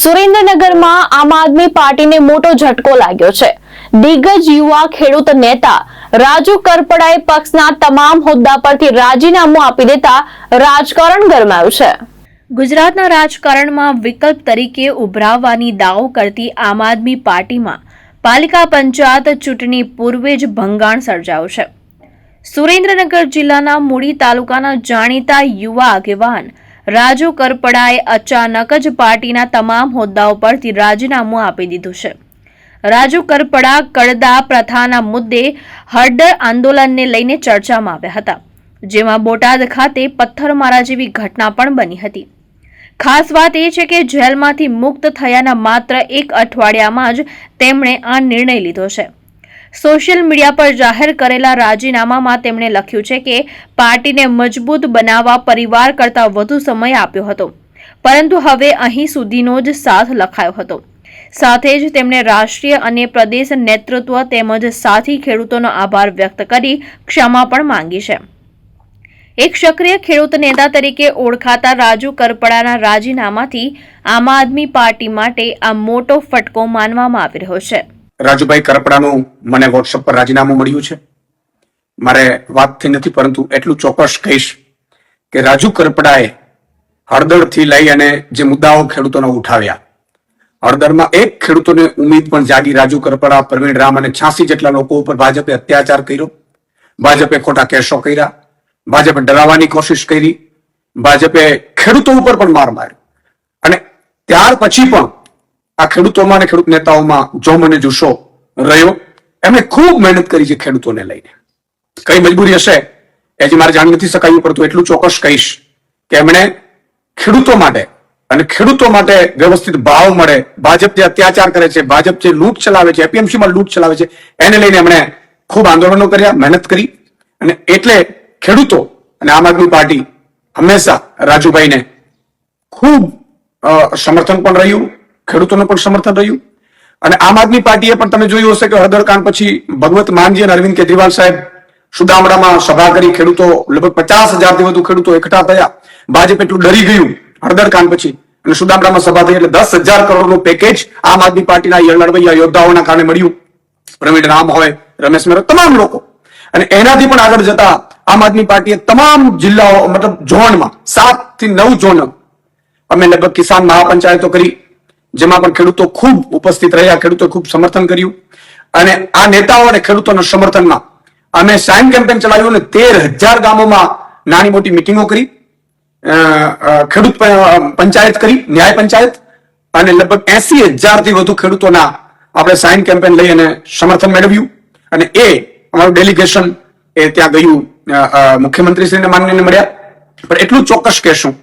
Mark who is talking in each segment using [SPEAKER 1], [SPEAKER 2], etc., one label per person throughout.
[SPEAKER 1] સુરેન્દ્રનગરમાં આમ આદમી પાર્ટીને મોટો ઝટકો લાગ્યો છે। દિગ્ગજ યુવા ખેડૂત નેતા રાજુ કરપડાએ પક્ષના તમામ હોદ્દા પરથી રાજીનામું આપી દેતા રાજકારણ ગરમાયું છે। ગુજરાતના રાજકારણમાં વિકલ્પ તરીકે ઉભરાવવાની દાવો કરતી આમ આદમી પાર્ટીમાં પાલિકા પંચાયત ચૂંટણી પૂર્વે જ ભંગાણ સર્જાયું છે। સુરેન્દ્રનગર જિલ્લાના મૂડી તાલુકાના જાણીતા યુવા આગેવાન રાજુ કરપડાએ અચાનક જ પાર્ટીના તમામ હોદ્દાઓ પરથી રાજીનામું આપી દીધું છે। રાજુ કરપડા કડદા પ્રથાના મુદ્દે હળદર આંદોલનને લઈને ચર્ચામાં આવ્યા હતા, જેમાં બોટાદ ખાતે પથ્થરમારા જેવી ઘટના પણ બની હતી। ખાસ વાત એ છે કે જેલમાંથી મુક્ત થયાના માત્ર એક અઠવાડિયામાં જ તેમણે આ નિર્ણય લીધો છે। સોશિયલ મીડિયા પર જાહેર કરેલા રાજીનામામાં તેમણે લખ્યું છે કે પાર્ટીને મજબૂત બનાવવા પરિવાર કરતાં વધુ સમય આપ્યો હતો, પરંતુ હવે અહીં સુધીનો જ સાથ લખાયો હતો। સાથે જ તેમણે રાષ્ટ્રીય અને પ્રદેશ નેતૃત્વ તેમજ સાથી ખેડૂતોનો આભાર વ્યક્ત કરી ક્ષમા પણ માંગી છે। એક સક્રિય ખેડૂત નેતા તરીકે ઓળખાતા રાજુ કરપડાના રાજીનામાથી આમ આદમી પાર્ટી માટે આ મોટો ફટકો માનવામાં આવી રહ્યો છે।
[SPEAKER 2] રાજુભાઈ કરપડાનું મને વોટ્સઅપ પર રાજીનામું મળ્યું છે। મારે વાતથી નથી, પરંતુ એટલું ચોક્કસ કહીશ કે રાજુ કરપડાએ હળદરથી લઈ અને જે મુદ્દાઓ ખેડૂતોને ઉઠાવ્યા, હળદરમાં એક ખેડૂતોને ઉમ્મીદ પણ જાગી। રાજુ કરપડા, પ્રવીણ રામ અને 86 જેટલા લોકો ઉપર ભાજપે અત્યાચાર કર્યો, ભાજપે ખોટા કેસો કર્યા, ભાજપે ડરાવવાની કોશિશ કરી, ભાજપે ખેડૂતો ઉપર પણ માર માર્યો, અને ત્યાર પછી પણ આ ખેડૂતોમાં અને ખેડૂત નેતાઓમાં જો મને જુસ્સો રહ્યો। એમણે ખૂબ મહેનત કરી છે ખેડૂતોને લઈને। કઈ મજબૂરી હશે એ હજી મારે જાણી નથી શકાયું, પરંતુ એટલું ચોક્કસ કહીશ કે એમણે ખેડૂતો માટે અને ખેડૂતો માટે વ્યવસ્થિત ભાવ મળે, ભાજપ જે અત્યાચાર કરે છે, ભાજપ જે લૂંટ ચલાવે છે, એપીએમસીમાં લૂંટ ચલાવે છે, એને લઈને એમણે ખૂબ આંદોલનો કર્યા, મહેનત કરી, અને એટલે ખેડૂતો અને આમ આદમી પાર્ટી હંમેશા રાજુભાઈને ખૂબ સમર્થન પણ રહ્યું, ખેડૂતોનું પણ સમર્થન રહ્યું। અને આમ આદમી પાર્ટીએ પણ તમે જોયું હશે કે હળદરકાંડ પછી ભગવત માનજી અને અરવિંદ કેજરીવાલ સાહેબ સુદામડામાં સભા કરી, ખેડૂતો લગભગ 50,000થી વધુ ખેડૂતો એકઠા થયા। ભાજપ એટલું ડરી ગયું હળદરકાંડ પછી, અને સુદામડામાં સભા થઈ, એટલે 10,000 કરોડનું પેકેજ આમ આદમી પાર્ટીના લડવૈયા યોદ્ધાઓના કારણે મળ્યું। પ્રવીણ રામ હોય, રમેશ મેરો, તમામ લોકો। અને એનાથી પણ આગળ જતા આમ આદમી પાર્ટીએ તમામ જિલ્લાઓ, મતલબ ઝોનમાં 7 થી 9 ઝોન અમે લગભગ કિસાન મહાપંચાયતો કરી, જેમાં પણ ખેડૂતો ખૂબ ઉપસ્થિત રહ્યા, ખેડૂતો ખૂબ સમર્થન કર્યું। અને આ નેતાઓ અને ખેડૂતોના સમર્થનમાં અમે સાઇન કેમ્પેન ચલાવ્યું અને 13,000 ગામોમાં નાની મોટી મિટિંગો કરી, ખેડૂત પંચાયત કરી, ન્યાય પંચાયત, અને લગભગ 80,000થી વધુ ખેડૂતોના આપણે સાઇન કેમ્પેન લઈ અને સમર્થન મેળવ્યું। અને એ અમારું ડેલિગેશન એ ત્યાં ગયું, મુખ્યમંત્રીશ્રીને માનનીયને મળ્યા। પણ એટલું ચોક્કસ કહેશું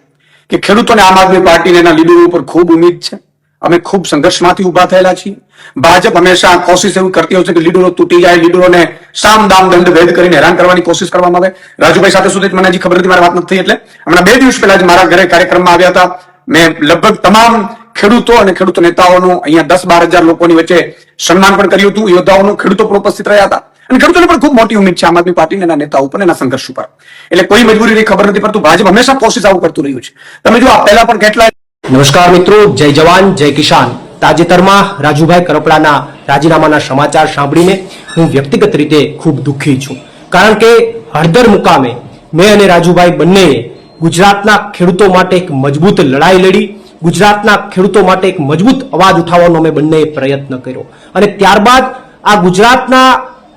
[SPEAKER 2] કે ખેડૂતોને આમ આદમી પાર્ટીને એના લીડરો ઉપર ખૂબ ઉમ્મીદ છે। અમે ખૂબ સંઘર્ષમાંથી ઉભા થયેલા છીએ। ભાજપ હંમેશા કોશિશ એવી કરતી હોય છે કે લીડરો તૂટી જાય, લીડરોને સામ દામ દંડ ભેદ કરીને હેરાન કરવાની કોશિશ કરવામાં આવે। રાજુભાઈ સાથે સુધી મને હજી ખબર નથી, મારી વાત નથી થઈ, એટલે હમણાં 2 દિવસ પહેલા જ મારા ઘરે કાર્યક્રમમાં આવ્યા હતા। મેં લગભગ તમામ ખેડૂતો અને ખેડૂત નેતાઓનું અહીંયા 10-12 હજાર લોકોની વચ્ચે સન્માન પણ કર્યું હતું, યોદ્ધાઓનું। ખેડૂતો પણ ઉપસ્થિત રહ્યા હતા, અને ખેડૂતોને પણ ખૂબ મોટી ઉમ્મીદ છે આમ આદમી પાર્ટીના એના નેતાઓ ઉપર, એના સંઘર્ષ ઉપર। એટલે કોઈ મજબૂરી ખબર નથી, પરંતુ ભાજપ હંમેશા કોશિશ આવું કરતું રહ્યું છે। તમે જો આ પહેલા પણ કેટલા
[SPEAKER 3] નમસ્કાર મિત્રો, જય જવાન જય કિસાન। તાજેતરમાં રાજુભાઈ કરપડાના રાજીનામાના સમાચાર સાંભળીને હું વ્યક્તિગત રીતે ખૂબ દુઃખી છું, કારણ કે હળદર મુકામે મેં અને રાજુભાઈ બંનેએ ગુજરાતના ખેડૂતો માટે એક મજબૂત લડાઈ લડી, ગુજરાતના ખેડૂતો માટે એક મજબૂત અવાજ ઉઠાવવાનો અમે બંનેએ પ્રયત્ન કર્યો, અને ત્યારબાદ આ ગુજરાતના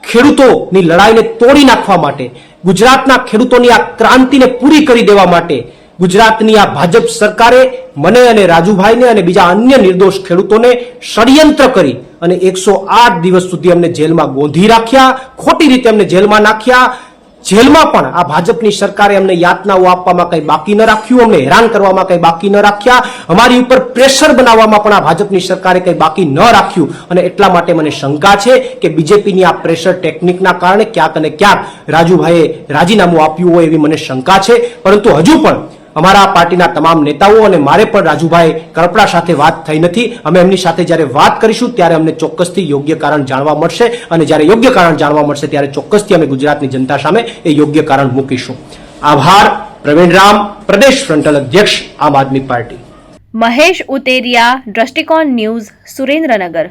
[SPEAKER 3] ખેડૂતોની લડાઈને તોડી નાખવા માટે, ગુજરાતના ખેડૂતોની આ ક્રાંતિને પૂરી કરી દેવા માટે ગુજરાતની આ ભાજપ સરકારે મને અને રાજુભાઈને અને બીજા અન્ય નિર્દોષ ખેડૂતોને ષડયંત્ર કરી અને 108 દિવસ સુધી અમને જેલમાં ગોંધી રાખ્યા, ખોટી રીતે અમને જેલમાં નાખ્યા। જેલમાં પણ આ ભાજપની સરકારે અમને યાતનાઓ આપવામાં કંઈ બાકી ન રાખ્યું, અમને હેરાન કરવામાં કંઈ બાકી ન રાખ્યા, અમારી ઉપર પ્રેશર બનાવવામાં પણ આ ભાજપની સરકારે કંઈ બાકી ન રાખ્યું। અને એટલા માટે મને શંકા છે કે બીજેપીની આ પ્રેશર ટેકનિકના કારણે ક્યાંક અને ક્યાંક રાજુભાઈએ રાજીનામું આપ્યું હોય એવી મને શંકા છે। પરંતુ હજુ પણ અમારા પાર્ટીના તમામ નેતાઓ અને મારે પણ રાજુભાઈ કરપડા સાથે વાત થઈ નથી। અમે એમની સાથે જ્યારે વાત કરીશું ત્યારે અમને ચોક્કસથી યોગ્ય કારણ જાણવા મળશે, અને જ્યારે યોગ્ય કારણ જાણવા મળશે ત્યારે ચોક્કસથી અમે ગુજરાતની જનતા સામે એ યોગ્ય કારણ મૂકીશું। આભાર। પ્રવીણ રામ, પ્રદેશ ફ્રન્ટલ અધ્યક્ષ, આમ આદમી પાર્ટી।
[SPEAKER 1] મહેશ ઉતેરિયા, દ્રષ્ટિકોણ ન્યૂઝ, સુરેન્દ્રનગર.